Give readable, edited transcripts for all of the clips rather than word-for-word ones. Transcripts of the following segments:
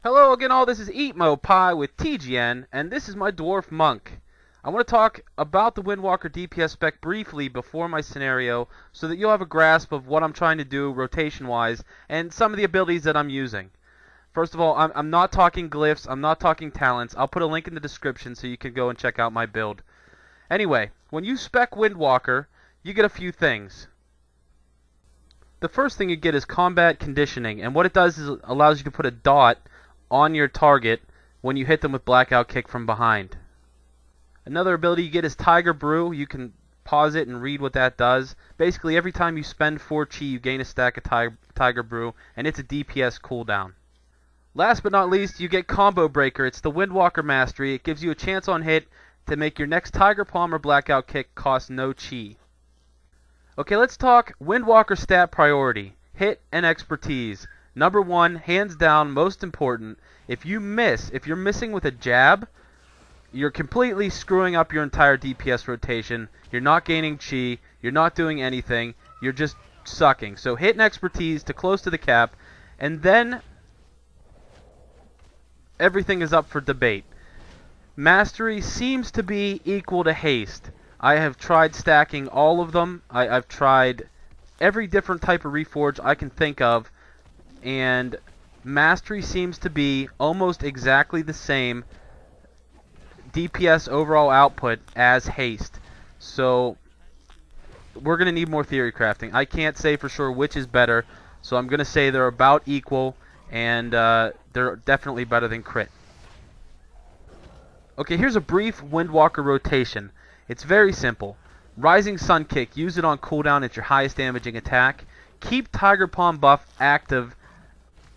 Hello again all, this is Eatmopie with TGN, and this is my Dwarf Monk. I want to talk about the Windwalker DPS spec briefly before my scenario, so that you'll have a grasp of what I'm trying to do rotation-wise, and some of the abilities that I'm using. First of all, I'm not talking glyphs, I'm not talking talents. I'll put a link in the description so you can go and check out my build. Anyway, when you spec Windwalker, you get a few things. The first thing you get is combat conditioning, and what it does is it allows you to put a dot on your target when you hit them with blackout kick from behind. Another ability you get is Tiger Brew. You can pause it and read what that does. Basically, every time you spend 4 chi, you gain a stack of Tiger Brew, and it's a DPS cooldown. Last but not least, you get Combo Breaker. It's the Windwalker Mastery. It gives you a chance on hit to make your next Tiger Palm or blackout kick cost no chi. Okay, let's talk Windwalker stat priority. Hit and expertise. Number 1, hands down, most important. If you're missing with a jab, you're completely screwing up your entire DPS rotation. You're not gaining chi, you're not doing anything, you're just sucking. So hit and expertise to close to the cap, and then everything is up for debate. Mastery seems to be equal to haste. I have tried stacking all of them. I've tried every different type of reforge I can think of, and Mastery seems to be almost exactly the same DPS overall output as Haste. So we're going to need more theory crafting. I can't say for sure which is better, so I'm going to say they're about equal, and they're definitely better than Crit. Okay, here's a brief Windwalker rotation. It's very simple. Rising Sun Kick, use it on cooldown at your highest damaging attack. Keep Tiger Palm buff active.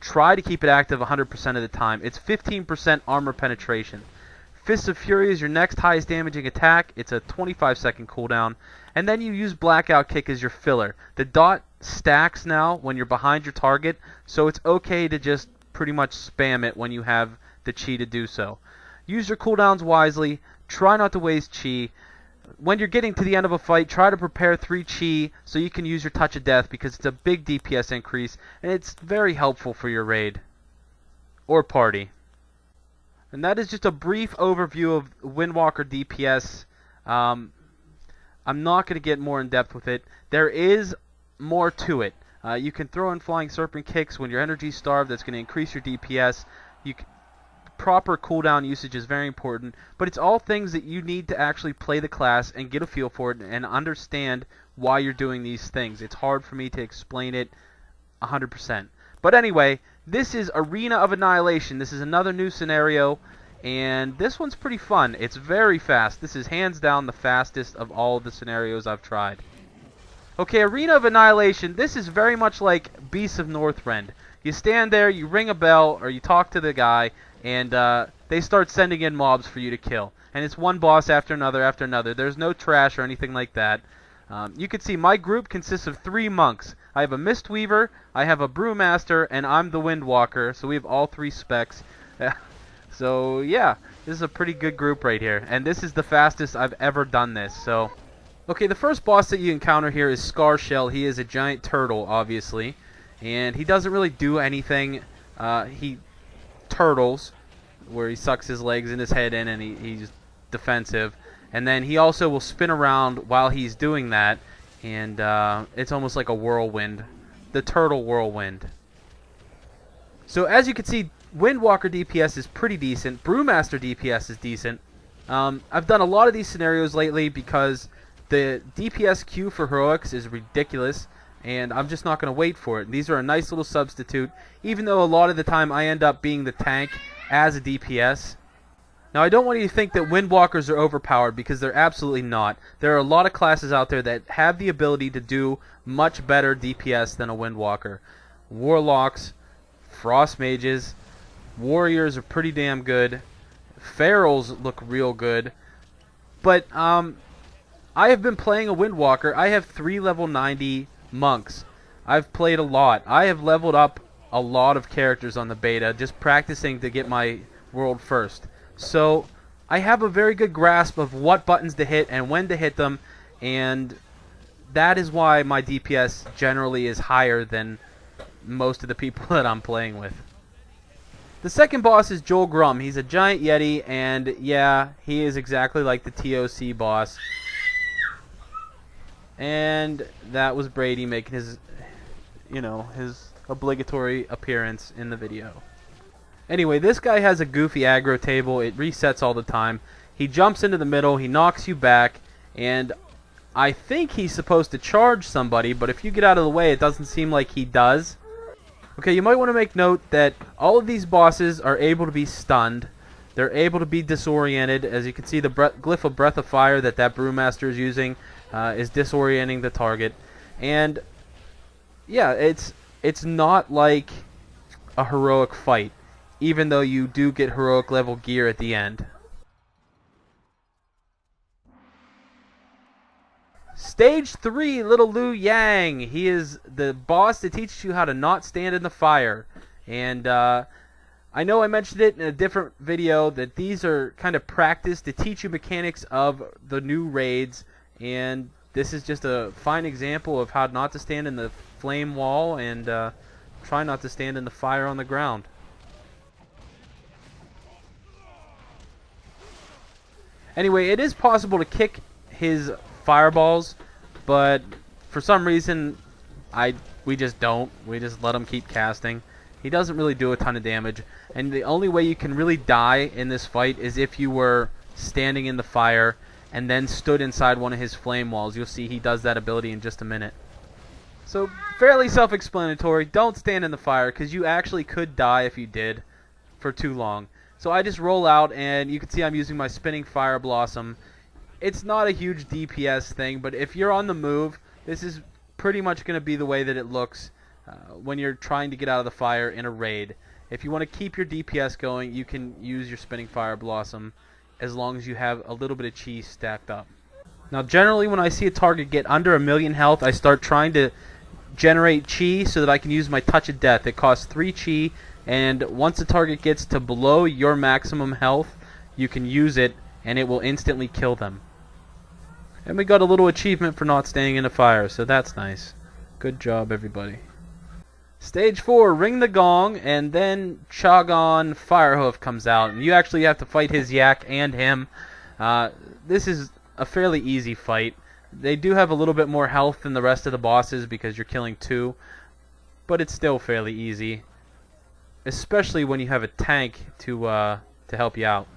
Try to keep it active 100% of the time. It's 15% armor penetration. Fist of Fury is your next highest damaging attack. It's a 25-second cooldown. And then you use Blackout Kick as your filler. The dot stacks now when you're behind your target, so it's okay to just pretty much spam it when you have the chi to do so. Use your cooldowns wisely. Try not to waste chi. When you're getting to the end of a fight, try to prepare 3 chi so you can use your Touch of Death, because it's a big DPS increase, and it's very helpful for your raid or party. And that is just a brief overview of Windwalker DPS. I'm not going to get more in depth with it. There is more to it. You can throw in Flying Serpent Kicks when your energy's starved. That's going to increase your DPS. Proper cooldown usage is very important, but it's all things that you need to actually play the class and get a feel for it and understand why you're doing these things. It's hard for me to explain it 100%. But anyway, this is Arena of Annihilation. This is another new scenario, and this one's pretty fun. It's very fast. This is hands down the fastest of all of the scenarios I've tried. Okay, Arena of Annihilation, this is very much like Beasts of Northrend. You stand there, you ring a bell, or you talk to the guy, and they start sending in mobs for you to kill. And it's one boss after another after another. There's no trash or anything like that. You can see my group consists of 3 monks. I have a Mistweaver, I have a Brewmaster, and I'm the Windwalker, so we have all 3 specs. So yeah, this is a pretty good group right here. And this is the fastest I've ever done this. So, okay, the first boss that you encounter here is Scarshell. He is a giant turtle, obviously. And he doesn't really do anything. He turtles, where he sucks his legs and his head in, and he's defensive. And then he also will spin around while he's doing that, and it's almost like a whirlwind. The turtle whirlwind. So as you can see, Windwalker DPS is pretty decent. Brewmaster DPS is decent. I've done a lot of these scenarios lately because the DPS queue for heroics is ridiculous, and I'm just not going to wait for it. These are a nice little substitute, even though a lot of the time I end up being the tank as a DPS. Now, I don't want you to think that Windwalkers are overpowered, because they're absolutely not. There are a lot of classes out there that have the ability to do much better DPS than a Windwalker. Warlocks, Frost Mages, Warriors are pretty damn good. Ferals look real good. But I have been playing a Windwalker. I have 3 level 90 monks. I've played a lot. I have leveled up a lot of characters on the beta, just practicing to get my world first. So I have a very good grasp of what buttons to hit and when to hit them, and that is why my DPS generally is higher than most of the people that I'm playing with. The second boss is Joel Grum. He's a giant yeti, and yeah, he is exactly like the TOC boss. And that was Brady making his, his obligatory appearance in the video. Anyway, this guy has a goofy aggro table. It resets all the time. He jumps into the middle, he knocks you back, and I think he's supposed to charge somebody, but if you get out of the way, it doesn't seem like he does. Okay, you might want to make note that all of these bosses are able to be stunned. They're able to be disoriented. As you can see, the Glyph of Breath of Fire that Brewmaster is using is disorienting the target. And yeah, it's not like a heroic fight, even though you do get heroic level gear at the end. Stage 3, Little Liu Yang. He is the boss that teaches you how to not stand in the fire. And I know I mentioned it in a different video that these are kind of practice to teach you mechanics of the new raids. And this is just a fine example of how not to stand in the flame wall and try not to stand in the fire on the ground. Anyway, it is possible to kick his fireballs, but for some reason we just don't. We just let him keep casting. He doesn't really do a ton of damage, and the only way you can really die in this fight is if you were standing in the fire and then stood inside one of his flame walls. You'll see he does that ability in just a minute. So fairly self-explanatory. Don't stand in the fire, because you actually could die if you did for too long. So I just roll out, and you can see I'm using my Spinning Fire Blossom. It's not a huge DPS thing, but if you're on the move, this is pretty much going to be the way that it looks when you're trying to get out of the fire in a raid. If you want to keep your DPS going, you can use your Spinning Fire Blossom as long as you have a little bit of chi stacked up. Now generally when I see a target get under 1,000,000 health, I start trying to generate chi so that I can use my Touch of Death. It costs 3 chi, and once the target gets to below your maximum health, you can use it and it will instantly kill them. And we got a little achievement for not staying in a fire, so that's nice. Good job, everybody. Stage 4, Ring the Gong, and then Chagon Firehoof comes out, and you actually have to fight his yak and him. This is a fairly easy fight. They do have a little bit more health than the rest of the bosses because you're killing 2, but it's still fairly easy, especially when you have a tank to help you out.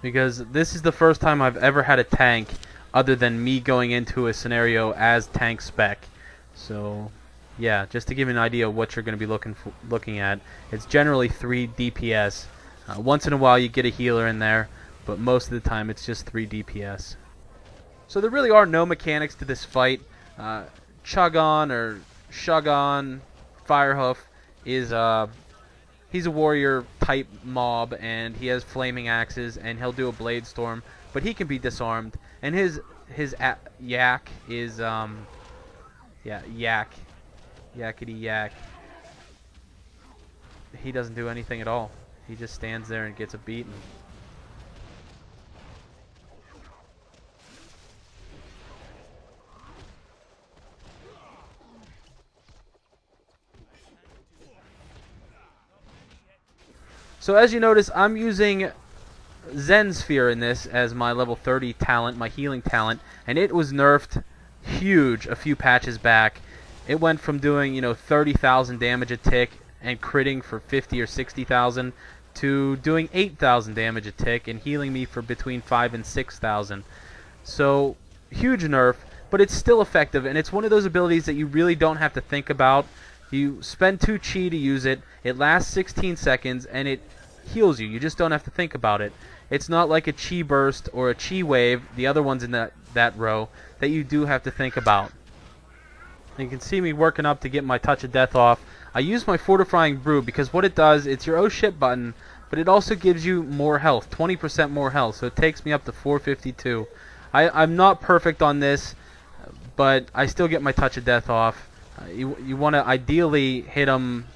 Because this is the first time I've ever had a tank other than me going into a scenario as tank spec. So yeah, just to give you an idea of what you're going to be looking at, it's generally 3 DPS. Once in a while you get a healer in there, but most of the time it's just 3 DPS. So there really are no mechanics to this fight. Chagon or Shogun Firehoof is he's a warrior type mob, and he has flaming axes, and he'll do a blade storm, but he can be disarmed. And his yak is yakety yak. He doesn't do anything at all. He just stands there and gets a beating. So as you notice, I'm using Zen Sphere in this as my level 30 talent, my healing talent, and it was nerfed huge a few patches back. It went from doing 30,000 damage a tick and critting for 50 or 60,000 to doing 8,000 damage a tick and healing me for between 5 and 6,000. So huge nerf, but it's still effective, and it's one of those abilities that you really don't have to think about. You spend 2 chi to use it. It lasts 16 seconds and it heals you. You just don't have to think about it. It's not like a chi burst or a chi wave, the other ones in that row, that you do have to think about. And you can see me working up to get my Touch of Death off. I use my Fortifying Brew because what it does, it's your oh shit button, but it also gives you more health, 20% more health, so it takes me up to 452. I'm not perfect on this, but I still get my Touch of Death off. You want to ideally hit him,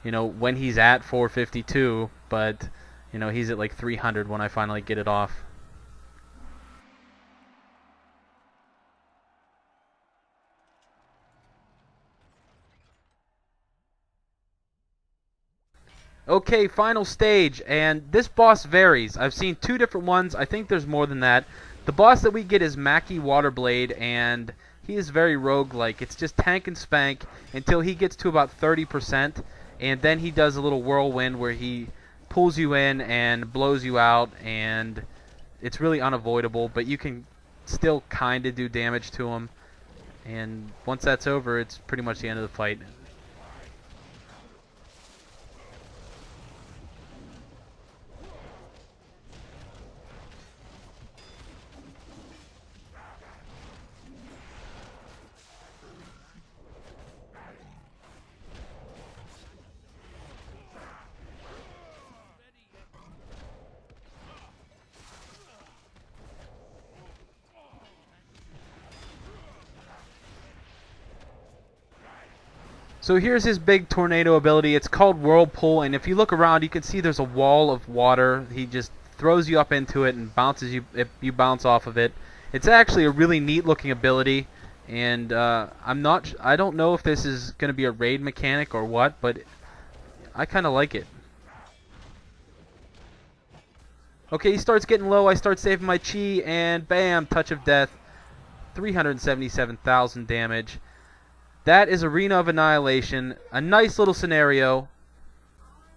when he's at 452, but he's at like 300 when I finally get it off. Okay, final stage, and this boss varies. I've seen 2 different ones. I think there's more than that. The boss that we get is Mackie Waterblade, and he is very roguelike. It's just tank and spank until he gets to about 30%, and then he does a little whirlwind where he pulls you in and blows you out, and it's really unavoidable, but you can still kind of do damage to him. And once that's over, it's pretty much the end of the fight. So here's his big tornado ability. It's called Whirlpool, and if you look around, you can see there's a wall of water. He just throws you up into it and bounces you if you bounce off of it. It's actually a really neat looking ability, and I don't know if this is going to be a raid mechanic or what, but I kind of like it. Okay, he starts getting low. I start saving my chi, and bam, touch of death. 377,000 damage. That is Arena of Annihilation, a nice little scenario,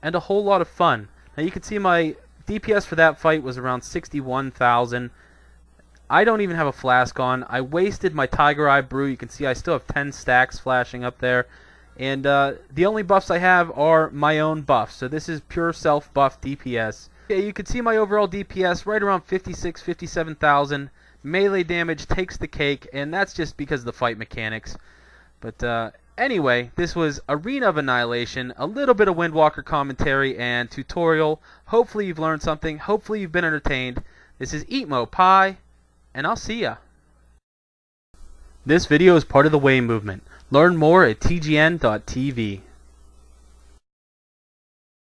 and a whole lot of fun. Now you can see my DPS for that fight was around 61,000. I don't even have a flask on. I wasted my Tiger Eye Brew. You can see I still have 10 stacks flashing up there. And the only buffs I have are my own buffs. So this is pure self-buff DPS. Yeah, you can see my overall DPS right around 56, 57,000. Melee damage takes the cake, and that's just because of the fight mechanics. But anyway, this was Arena of Annihilation, a little bit of Windwalker commentary and tutorial. Hopefully you've learned something. Hopefully you've been entertained. This is Eatmopie, and I'll see ya. This video is part of the Way movement. Learn more at tgn.tv.